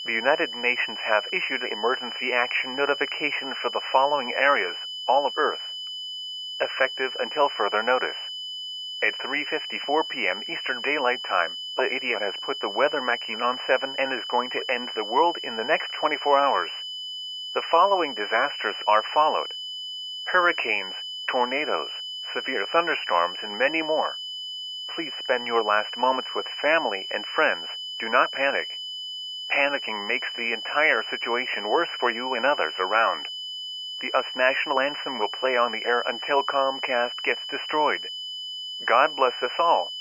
The United Nations have issued an emergency action notification for the following areas, all of Earth, effective until further notice. At 3:54 p.m. Eastern Daylight Time, the idiot has put the weather maciene on 7 and is going to end the world in the next 24 hours. The following disasters are followed: hurricanes, tornadoes, severe thunderstorms, and many more. Please spend your last moments with family and friends. Do not panic. Panicking makes the entire situation worse for you and others around. The US national anthem will play on the air until Comcast gets destroyed. God bless us all.